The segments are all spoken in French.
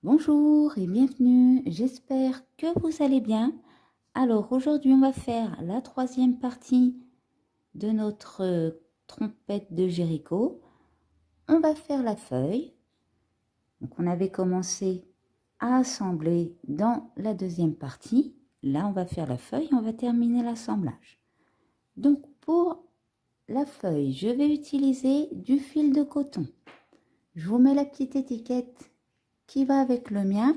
Bonjour et bienvenue, j'espère que vous allez bien. Alors aujourd'hui on va faire la troisième partie de notre trompette de Jéricho. On va faire la feuille. Donc on avait commencé à assembler dans la deuxième partie. Là on va faire la feuille, on va terminer l'assemblage. Donc pour la feuille, je vais utiliser du fil de coton. Je vous mets la petite étiquette qui va avec le mien,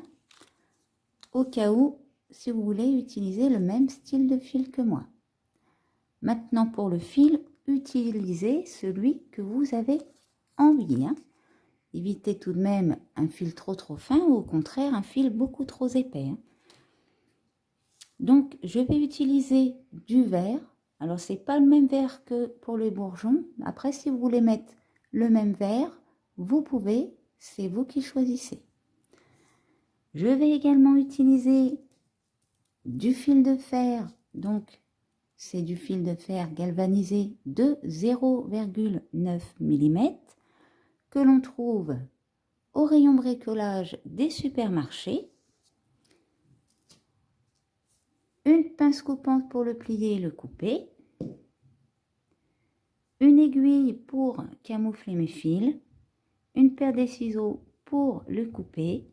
au cas où, si vous voulez utiliser le même style de fil que moi. Maintenant pour le fil, utilisez celui que vous avez envie. Évitez tout de même un fil trop fin ou au contraire un fil beaucoup trop épais. Donc je vais utiliser du vert. Alors c'est pas le même vert que pour les bourgeons. Après si vous voulez mettre le même vert, vous pouvez, c'est vous qui choisissez. Je vais également utiliser du fil de fer, donc c'est du fil de fer galvanisé de 0,9 mm que l'on trouve au rayon bricolage des supermarchés. Une pince coupante pour le plier et le couper. Une aiguille pour camoufler mes fils. Une paire de ciseaux pour le couper.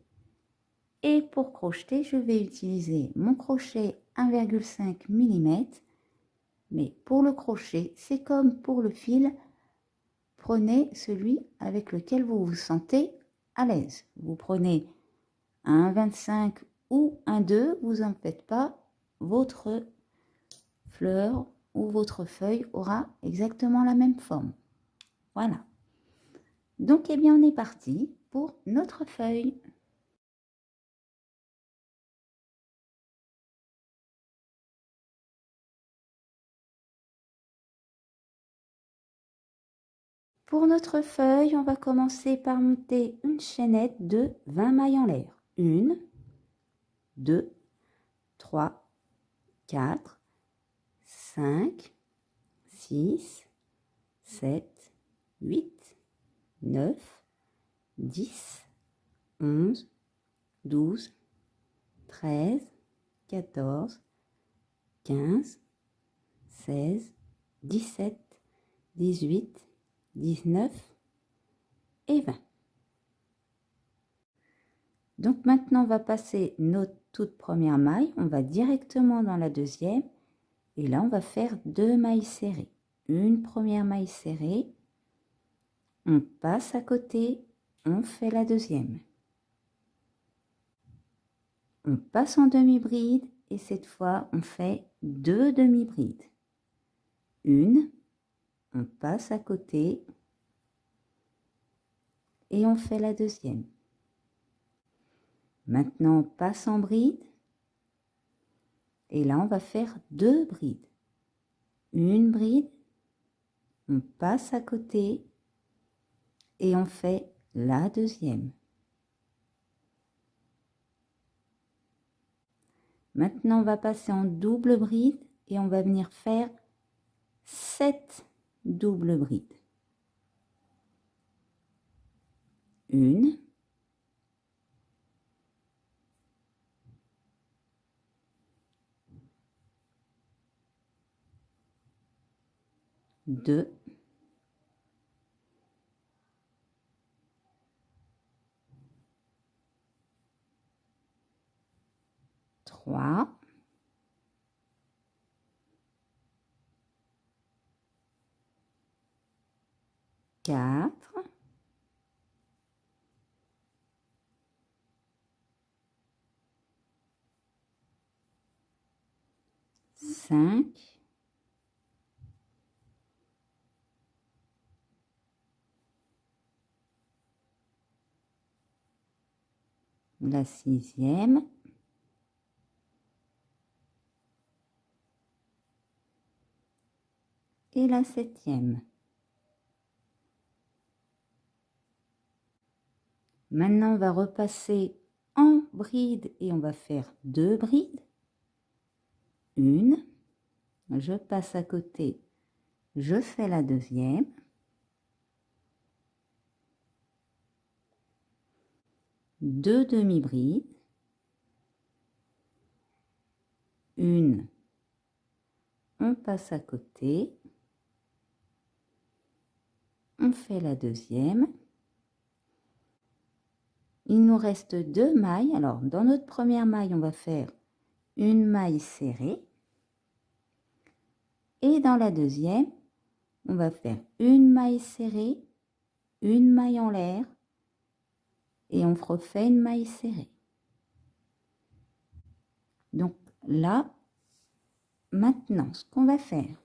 Et pour crocheter, je vais utiliser mon crochet 1,5 mm. Mais pour le crochet, c'est comme pour le fil, prenez celui avec lequel vous vous sentez à l'aise. Vous prenez un 1,25 ou un 2, vous n'en faites pas, votre fleur ou votre feuille aura exactement la même forme. Voilà. Donc, eh bien, on est parti pour notre feuille. Pour notre feuille, on va commencer par monter une chaînette de 20 mailles en l'air. 1, 2, 3, 4, 5, 6, 7, 8, 9, 10, 11, 12, 13, 14, 15, 16, 17, 18, 19 et 20. Donc maintenant, on va passer notre toute première maille. On va directement dans la deuxième. Et là, on va faire 2 mailles serrées. Une première maille serrée. On passe à côté. On fait la deuxième. On passe en demi-bride. Et cette fois, on fait 2 demi-brides. Une. On passe à côté. Et on fait la deuxième. Maintenant, on passe en bride. Et là, on va faire 2 brides. Une bride, on passe à côté et on fait la deuxième. Maintenant, on va passer en double bride et on va venir faire 7 doubles brides. Une, deux, trois, quatre, cinq, la sixième, et la septième. Maintenant, on va repasser en bride et on va faire 2 brides. Une, je passe à côté, je fais la deuxième. 2 demi-brides, une, on passe à côté, on fait la deuxième. Il nous reste 2 mailles. Alors, dans notre première maille, on va faire une maille serrée. Et dans la deuxième, on va faire une maille serrée, une maille en l'air, et on refait une maille serrée. Donc là, maintenant, ce qu'on va faire,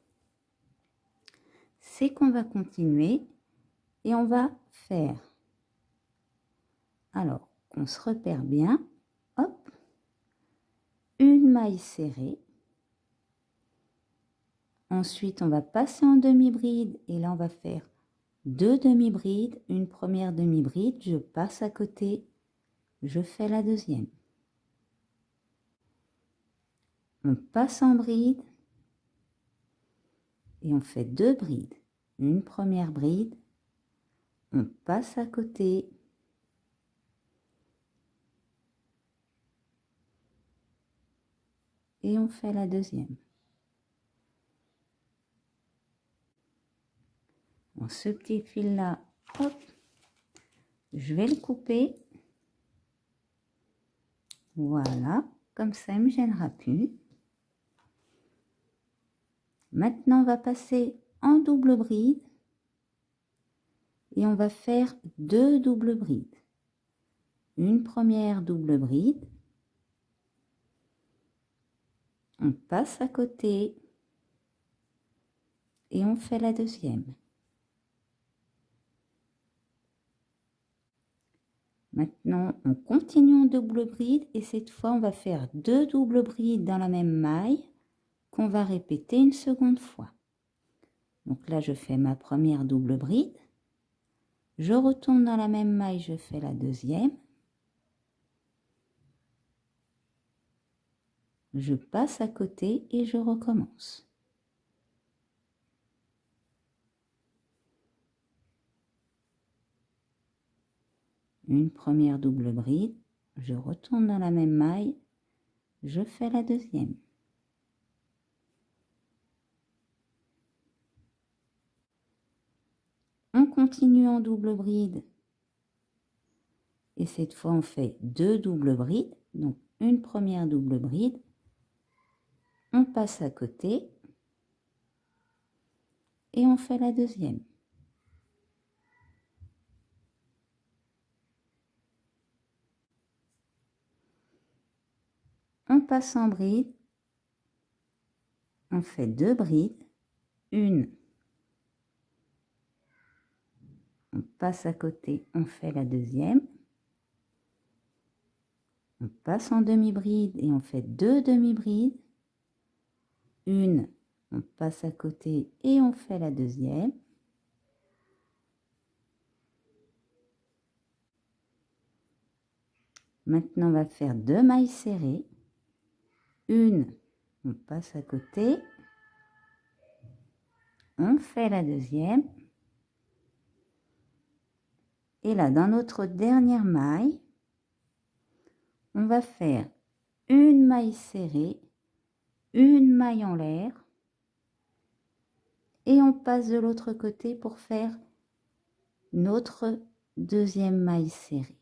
c'est qu'on va continuer et on va faire, alors qu'on se repère bien, hop, une maille serrée. Ensuite, on va passer en demi-bride et là, on va faire 2 demi-brides, une première demi-bride, je passe à côté, je fais la deuxième. On passe en bride et on fait 2 brides. Une première bride, on passe à côté, et on fait la deuxième. Bon, ce petit fil là, hop, je vais le couper. Voilà, comme ça il ne me gênera plus. Maintenant on va passer en double bride et on va faire 2 doubles brides. Une première double bride, on passe à côté et on fait la deuxième. Maintenant, on continue en double bride et cette fois, on va faire 2 doubles brides dans la même maille qu'on va répéter une seconde fois. Donc là, je fais ma première double bride. Je retourne dans la même maille, je fais la deuxième. Je passe à côté et je recommence. Une première double bride, je retourne dans la même maille, je fais la deuxième. On continue en double bride et cette fois on fait 2 doubles brides, donc une première double bride, on passe à côté et on fait la deuxième. On passe en bride, on fait 2 brides, une, on passe à côté, on fait la deuxième. On passe en demi-bride et on fait 2 demi-brides. Une, on passe à côté et on fait la deuxième. Maintenant, on va faire 2 mailles serrées. Une, on passe à côté. On fait la deuxième. Et là, dans notre dernière maille, on va faire une maille serrée, une maille en l'air. Et on passe de l'autre côté pour faire notre deuxième maille serrée.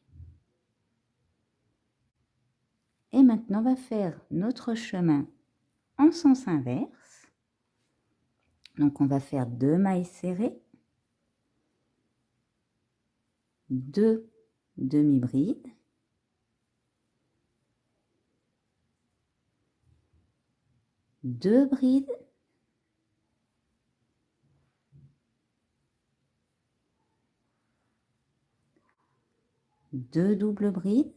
Et maintenant, on va faire notre chemin en sens inverse. Donc, on va faire 2 mailles serrées, 2 demi-brides, deux brides, deux doubles brides,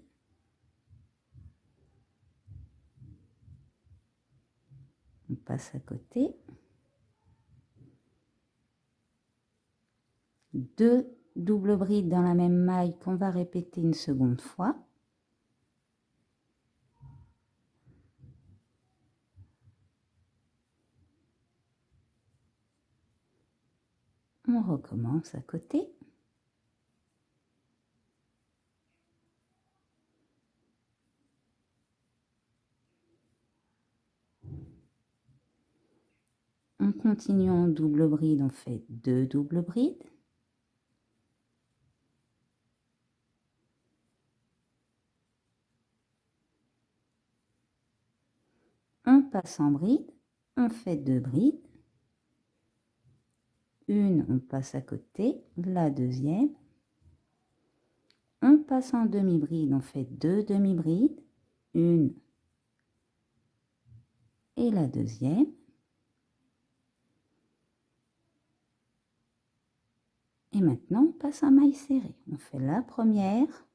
on passe à côté, 2 doubles brides dans la même maille qu'on va répéter une seconde fois. On recommence à côté. On continue en double bride, on fait 2 doubles brides. On passe en bride, on fait 2 brides. Une, on passe à côté, la deuxième. On passe en demi-bride, on fait 2 demi-brides. Une et la deuxième. Et maintenant, on passe en maille serrée. On fait la première,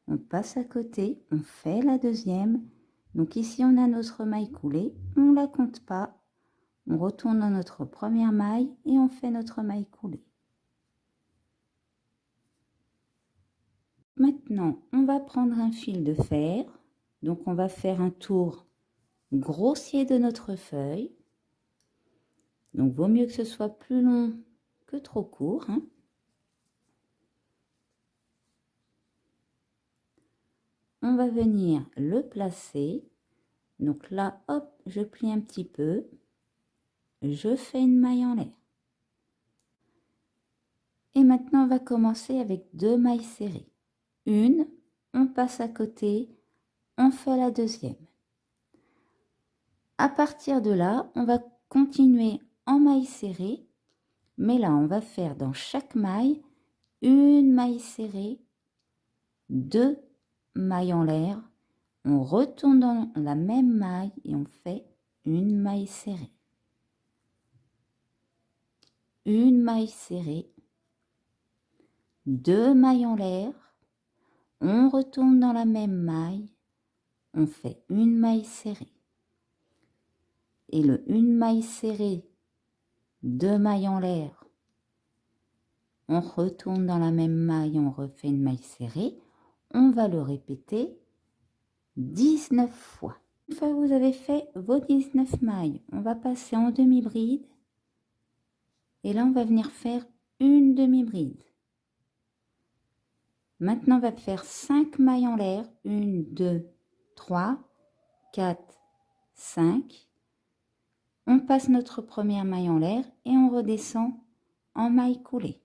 on passe à côté, on fait la deuxième. Donc ici, on a notre maille coulée, on ne la compte pas. On retourne dans notre première maille et on fait notre maille coulée. Maintenant, on va prendre un fil de fer. Donc, on va faire un tour grossier de notre feuille. Donc, vaut mieux que ce soit plus long que trop court, hein. On va venir le placer. Donc là, hop, je plie un petit peu. Je fais une maille en l'air. Et maintenant, on va commencer avec 2 mailles serrées. Une, on passe à côté, on fait la deuxième. À partir de là, on va continuer en maille serrée. Mais là, on va faire dans chaque maille une maille serrée, 2 mailles en l'air. On retourne dans la même maille et on fait une maille serrée. Une maille serrée, 2 mailles en l'air, on retourne dans la même maille, on fait une maille serrée. Et le une maille serrée, 2 mailles en l'air, on retourne dans la même maille, on refait une maille serrée. On va le répéter 19 fois. Une fois que vous avez fait vos 19 mailles, on va passer en demi-bride. Et là, on va venir faire une demi-bride. Maintenant, on va faire 5 mailles en l'air. 1, 2, 3, 4, 5. On passe notre première maille en l'air et on redescend en maille coulée.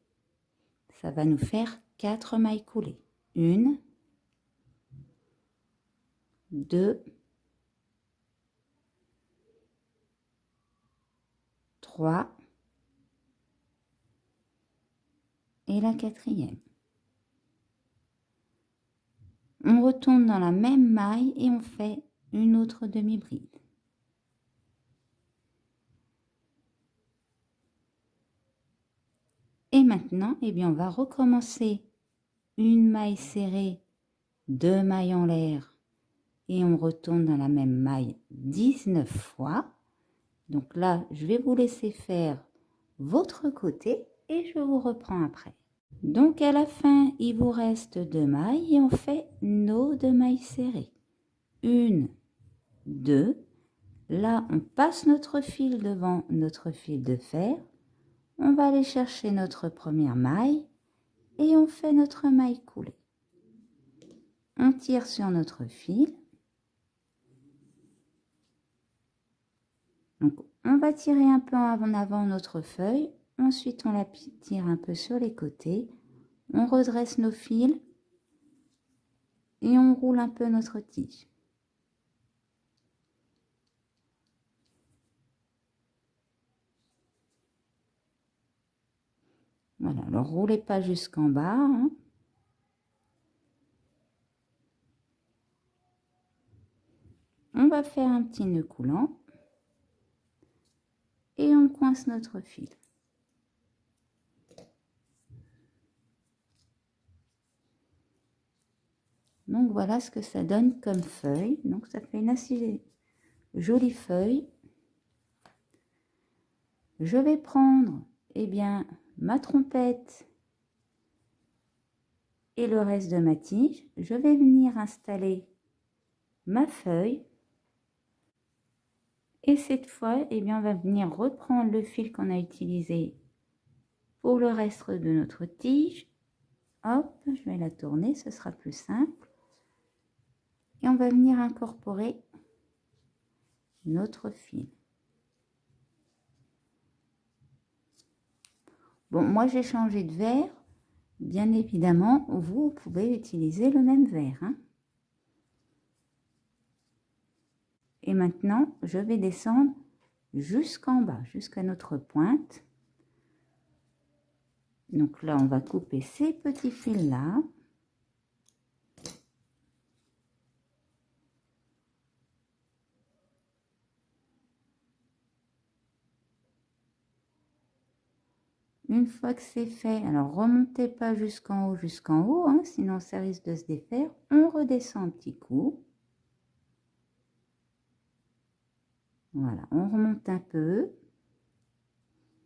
Ça va nous faire 4 mailles coulées. 1, 2, 3 et la quatrième. On retourne dans la même maille et on fait une autre demi-bride. Et maintenant, eh bien, on va recommencer une maille serrée, 2 mailles en l'air et on retourne dans la même maille 19 fois. Donc là, je vais vous laisser faire votre côté et je vous reprends après. Donc à la fin, il vous reste 2 mailles et on fait nos 2 mailles serrées. 1, 2. Là, on passe notre fil devant notre fil de fer. On va aller chercher notre première maille et on fait notre maille coulée. On tire sur notre fil. Donc, on va tirer un peu en avant notre feuille. Ensuite, on la tire un peu sur les côtés. On redresse nos fils et on roule un peu notre tige. Voilà, alors roulez pas jusqu'en bas, hein. On va faire un petit nœud coulant et on coince notre fil. Donc voilà ce que ça donne comme feuille. Donc ça fait une assez jolie feuille. Je vais prendre, eh bien, ma trompette et le reste de ma tige. Je vais venir installer ma feuille. Et cette fois, eh bien, on va venir reprendre le fil qu'on a utilisé pour le reste de notre tige. Hop, je vais la tourner, ce sera plus simple. Et on va venir incorporer notre fil. Bon, moi j'ai changé de verre. Bien évidemment, vous pouvez utiliser le même verre, hein. Et maintenant, je vais descendre jusqu'en bas, jusqu'à notre pointe. Donc là, on va couper ces petits fils-là. Une fois que c'est fait, alors remontez pas jusqu'en haut, hein, sinon ça risque de se défaire. On redescend un petit coup. Voilà, on remonte un peu.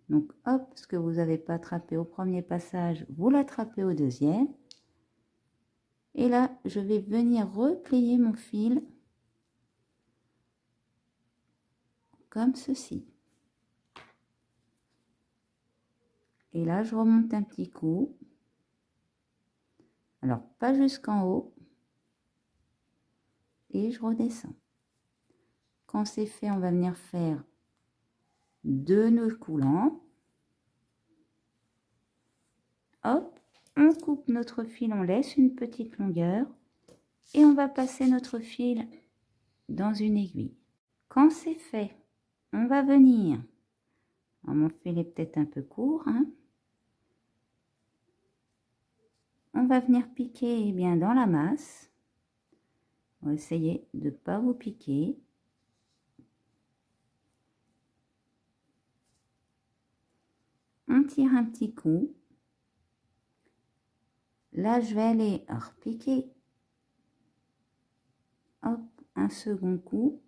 Donc hop, ce que vous n'avez pas attrapé au premier passage, vous l'attrapez au deuxième. Et là, je vais venir replier mon fil comme ceci. Et là, je remonte un petit coup. Alors, pas jusqu'en haut. Et je redescends. Quand c'est fait, on va venir faire 2 nœuds coulants. Hop, on coupe notre fil, on laisse une petite longueur. Et on va passer notre fil dans une aiguille. Quand c'est fait, on va venir... Alors, mon fil est peut-être un peu court, hein. On va venir piquer eh bien, dans la masse. On va essayer de ne pas vous piquer. On tire un petit coup. Là, je vais aller repiquer. Hop, un second coup.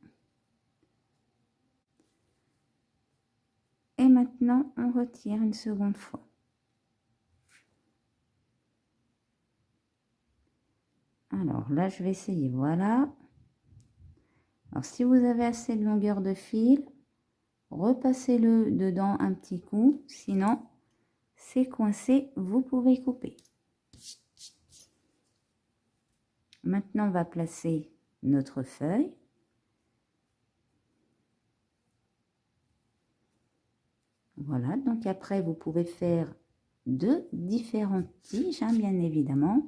Et maintenant, on retire une seconde fois. Alors là, je vais essayer, voilà. Alors si vous avez assez de longueur de fil, repassez-le dedans un petit coup. Sinon, c'est coincé, vous pouvez couper. Maintenant, on va placer notre feuille. Voilà, donc après, vous pouvez faire de différentes tiges, hein, bien évidemment.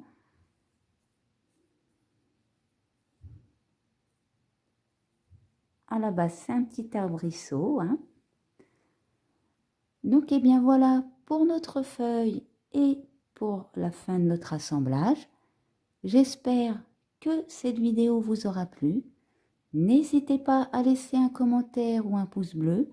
À la base, c'est un petit arbrisseau, hein. Donc, eh bien voilà pour notre feuille et pour la fin de notre assemblage. J'espère que cette vidéo vous aura plu. N'hésitez pas à laisser un commentaire ou un pouce bleu.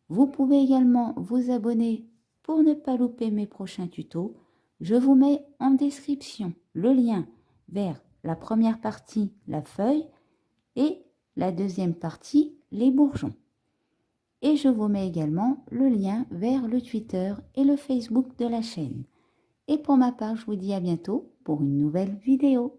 Vous pouvez également vous abonner pour ne pas louper mes prochains tutos. Je vous mets en description le lien vers la première partie, la feuille, et la deuxième partie, les bourgeons. Et je vous mets également le lien vers le Twitter et le Facebook de la chaîne. Et pour ma part, je vous dis à bientôt pour une nouvelle vidéo.